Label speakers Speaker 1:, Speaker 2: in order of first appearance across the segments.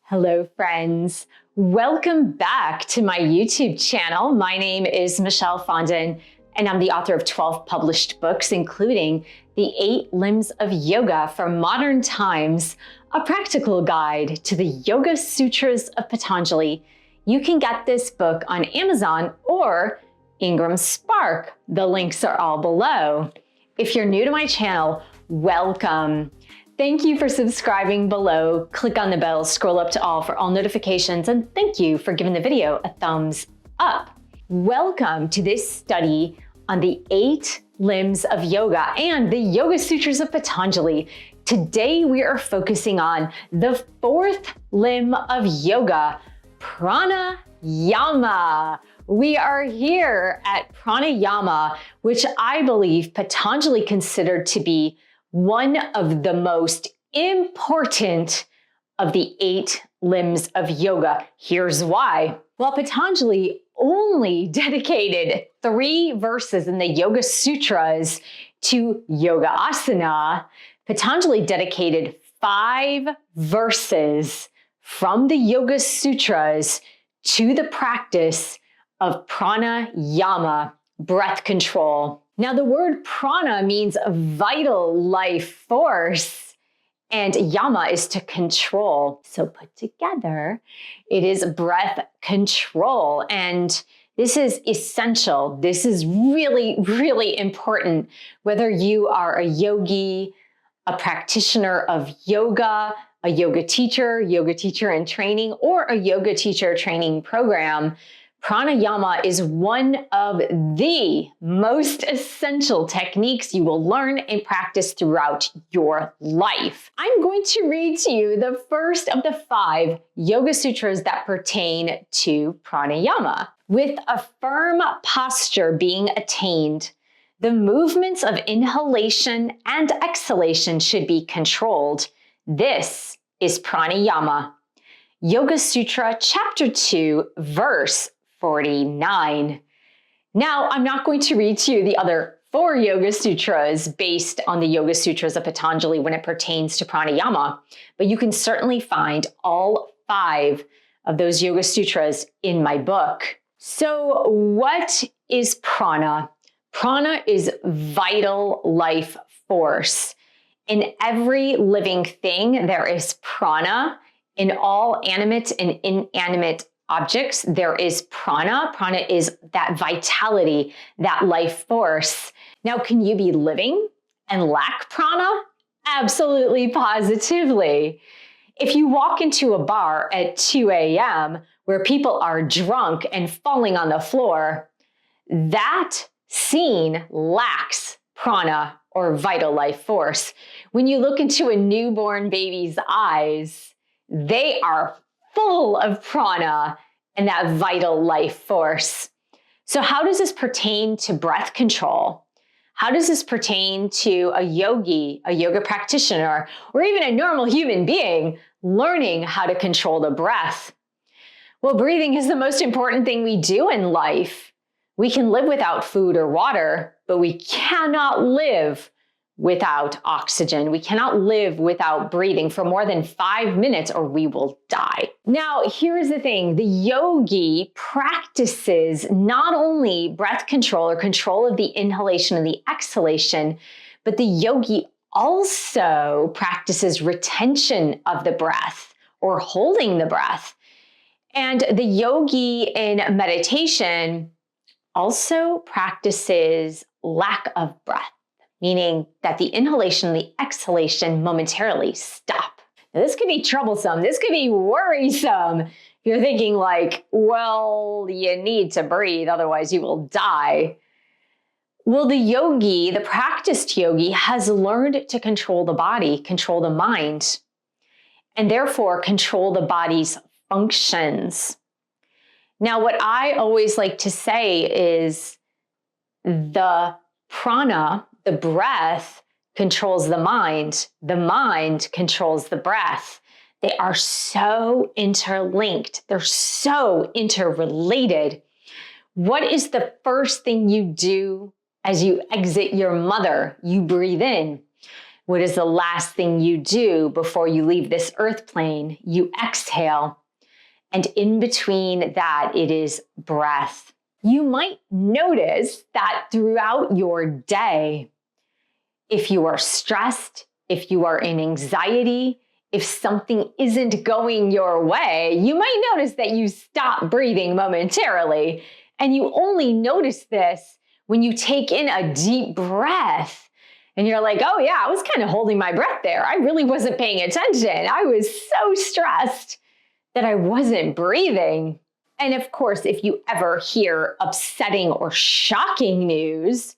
Speaker 1: Hello, friends. Welcome back to my YouTube channel. My name is Michelle Fondin, and I'm the author of 12 published books, including The 8 Limbs of Yoga for Modern Times, a practical guide to the Yoga Sutras of Patanjali. You can get this book on Amazon or Ingram Spark. The links are all below. If you're new to my channel, welcome. Thank you for subscribing below. Click on the bell, scroll up to all for all notifications, and thank you for giving the video a thumbs up. Welcome to this study on the 8 limbs of yoga and the Yoga Sutras of Patanjali. Today we are focusing on the 4th limb of yoga, Pranayama. We are here at Pranayama, which I believe Patanjali considered to be one of the most important of the 8 limbs of yoga. Here's why. While Patanjali only dedicated 3 verses in the Yoga Sutras to yoga asana, Patanjali dedicated 5 verses from the Yoga Sutras to the practice of Pranayama, breath control. Now, the word prana means a vital life force, and yama is to control. So put together, it is breath control. And this is essential. This is really, really important. Whether you are a yogi, a practitioner of yoga, a yoga teacher in training, or a yoga teacher training program, Pranayama is one of the most essential techniques you will learn and practice throughout your life. I'm going to read to you the first of the 5 Yoga Sutras that pertain to Pranayama. With a firm posture being attained, the movements of inhalation and exhalation should be controlled. This is Pranayama. Yoga Sutra, Chapter 2, Verse 49. Now, I'm not going to read to you the other 4 Yoga Sutras based on the Yoga Sutras of Patanjali when it pertains to Pranayama, but you can certainly find all 5 of those Yoga Sutras in my book. So what is prana? Prana is vital life force. In every living thing, there is prana. In all animate and inanimate objects, there is prana. Prana is that vitality, that life force. Now, can you be living and lack prana? Absolutely, positively. If you walk into a bar at 2 a.m. where people are drunk and falling on the floor, that scene lacks prana or vital life force. When you look into a newborn baby's eyes, they are full of prana and that vital life force. So how does this pertain to breath control? How does this pertain to a yogi, a yoga practitioner, or even a normal human being learning how to control the breath? Well, breathing is the most important thing we do in life. We can live without food or water, but we cannot live without oxygen. We cannot live without breathing for more than 5 minutes or we will die. Now, here's the thing. The yogi practices not only breath control or control of the inhalation and the exhalation, but the yogi also practices retention of the breath or holding the breath. And the yogi in meditation also practices lack of breath, meaning that the inhalation and the exhalation momentarily stop. Now, this could be troublesome. This could be worrisome. If you're thinking like, well, you need to breathe, otherwise you will die. Well, the yogi, the practiced yogi, has learned to control the body, control the mind, and therefore control the body's functions. Now, what I always like to say is the prana, the breath, controls the mind controls the breath. They are so interlinked. They're so interrelated. What is the first thing you do as you exit your mother? You breathe in. What is the last thing you do before you leave this earth plane? You exhale. And in between that, it is breath. You might notice that throughout your day, if you are stressed, if you are in anxiety, if something isn't going your way, you might notice that you stop breathing momentarily. And you only notice this when you take in a deep breath. And you're like, oh yeah, I was kind of holding my breath there. I really wasn't paying attention. I was so stressed that I wasn't breathing. And of course, if you ever hear upsetting or shocking news,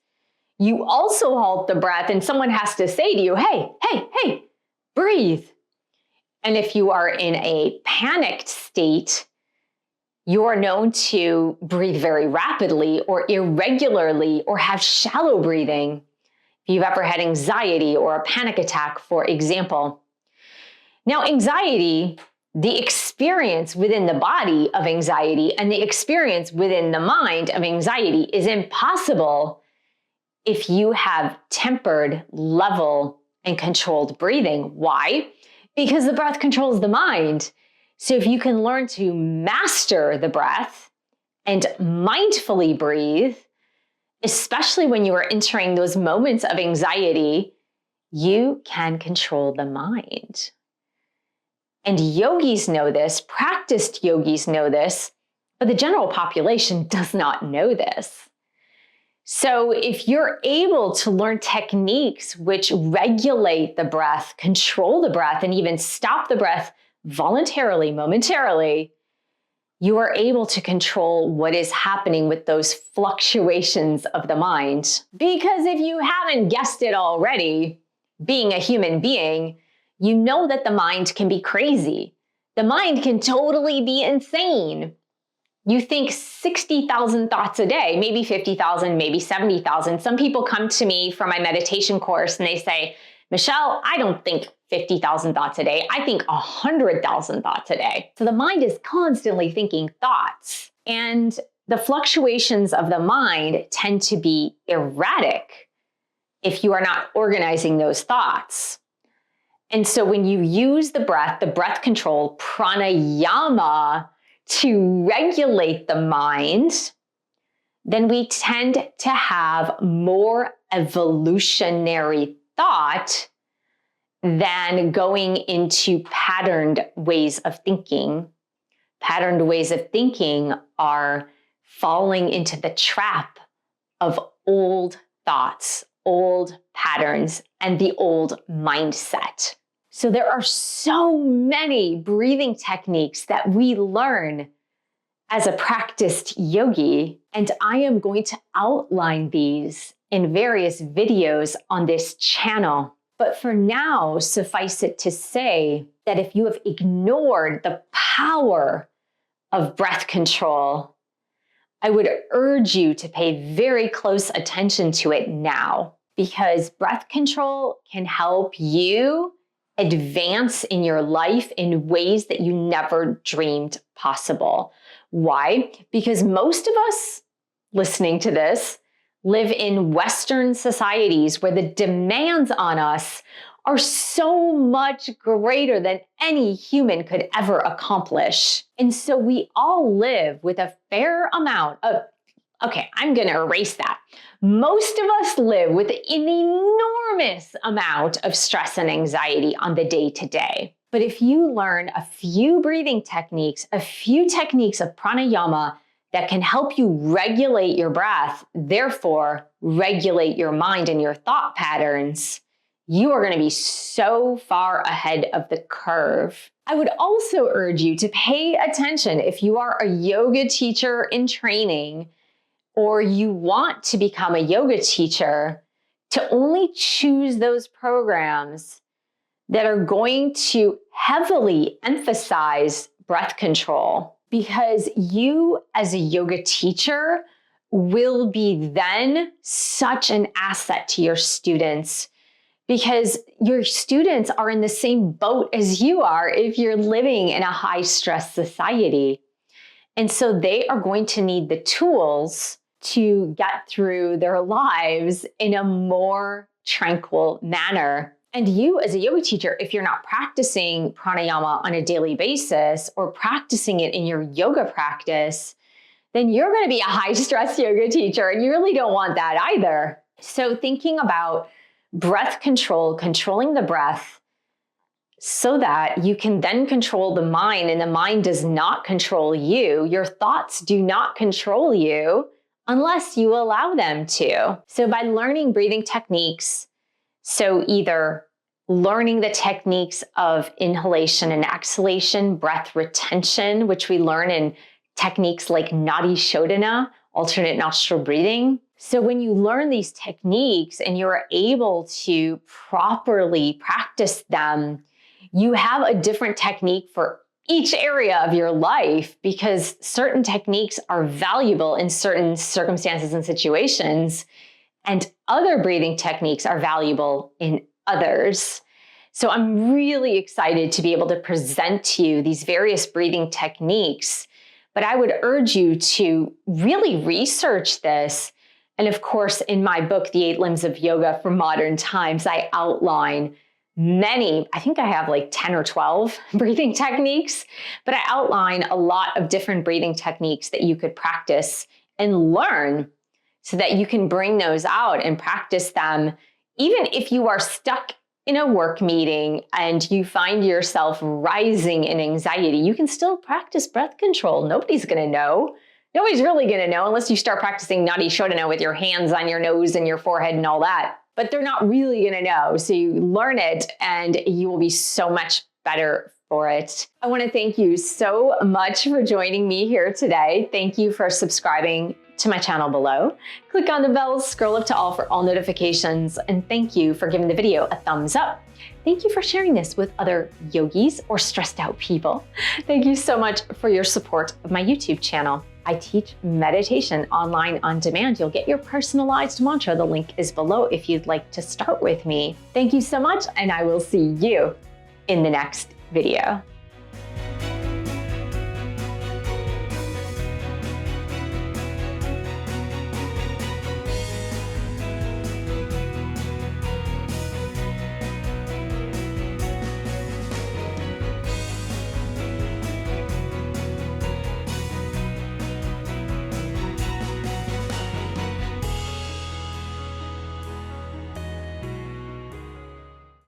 Speaker 1: you also halt the breath and someone has to say to you, hey, breathe. And if you are in a panicked state, you are known to breathe very rapidly or irregularly or have shallow breathing. If you've ever had anxiety or a panic attack, for example. Now, anxiety, the experience within the body of anxiety and the experience within the mind of anxiety is impossible if you have tempered, level, and controlled breathing. Why? Because the breath controls the mind. So if you can learn to master the breath and mindfully breathe, especially when you are entering those moments of anxiety, you can control the mind. And yogis know this, practiced yogis know this, but the general population does not know this. So if you're able to learn techniques which regulate the breath, control the breath, and even stop the breath voluntarily, momentarily, you are able to control what is happening with those fluctuations of the mind. Because if you haven't guessed it already, being a human being, you know that the mind can be crazy. The mind can totally be insane. You think 60,000 thoughts a day, maybe 50,000, maybe 70,000. Some people come to me for my meditation course and they say, Michelle, I don't think 50,000 thoughts a day. I think 100,000 thoughts a day. So the mind is constantly thinking thoughts. And the fluctuations of the mind tend to be erratic if you are not organizing those thoughts. And so when you use the breath control, pranayama, to regulate the mind, then we tend to have more evolutionary thought than going into patterned ways of thinking. Patterned ways of thinking are falling into the trap of old thoughts, old patterns, and the old mindset. So there are so many breathing techniques that we learn as a practiced yogi, and I am going to outline these in various videos on this channel. But for now, suffice it to say that if you have ignored the power of breath control, I would urge you to pay very close attention to it now, because breath control can help you advance in your life in ways that you never dreamed possible. Why? Because most of us listening to this live in Western societies where the demands on us are so much greater than any human could ever accomplish. And so we all live with a fair amount of, okay, I'm going to erase that. Most of us live with an enormous amount of stress and anxiety on the day-to-day. But if you learn a few breathing techniques, a few techniques of pranayama that can help you regulate your breath, therefore regulate your mind and your thought patterns, you are going to be so far ahead of the curve. I would also urge you to pay attention if you are a yoga teacher in training or you want to become a yoga teacher, to only choose those programs that are going to heavily emphasize breath control, because you as a yoga teacher will be then such an asset to your students, because your students are in the same boat as you are if you're living in a high stress society. And so they are going to need the tools to get through their lives in a more tranquil manner. And you as a yoga teacher, if you're not practicing pranayama on a daily basis or practicing it in your yoga practice, then you're going to be a high stress yoga teacher, and you really don't want that either. So thinking about breath control, controlling the breath so that you can then control the mind, and the mind does not control you. Your thoughts do not control you unless you allow them to. So by learning breathing techniques, so either learning the techniques of inhalation and exhalation, breath retention, which we learn in techniques like Nadi Shodhana, alternate nostril breathing. So when you learn these techniques and you're able to properly practice them, you have a different technique for each area of your life, because certain techniques are valuable in certain circumstances and situations, and other breathing techniques are valuable in others. So I'm really excited to be able to present to you these various breathing techniques, but I would urge you to really research this. And of course, in my book, The 8 Limbs of Yoga for Modern Times, I outline many, I think I have like 10 or 12 breathing techniques, but I outline a lot of different breathing techniques that you could practice and learn so that you can bring those out and practice them. Even if you are stuck in a work meeting and you find yourself rising in anxiety, you can still practice breath control. Nobody's going to know. Nobody's really going to know unless you start practicing Nadi Shodhana with your hands on your nose and your forehead and all that. But they're not really going to know. So you learn it and you will be so much better for it. I want to thank you so much for joining me here today. Thank you for subscribing to my channel below. Click on the bell, scroll up to all for all notifications, and thank you for giving the video a thumbs up. Thank you for sharing this with other yogis or stressed out people. Thank you so much for your support of my YouTube channel. I teach meditation online on demand. You'll get your personalized mantra. The link is below if you'd like to start with me. Thank you so much, and I will see you in the next video.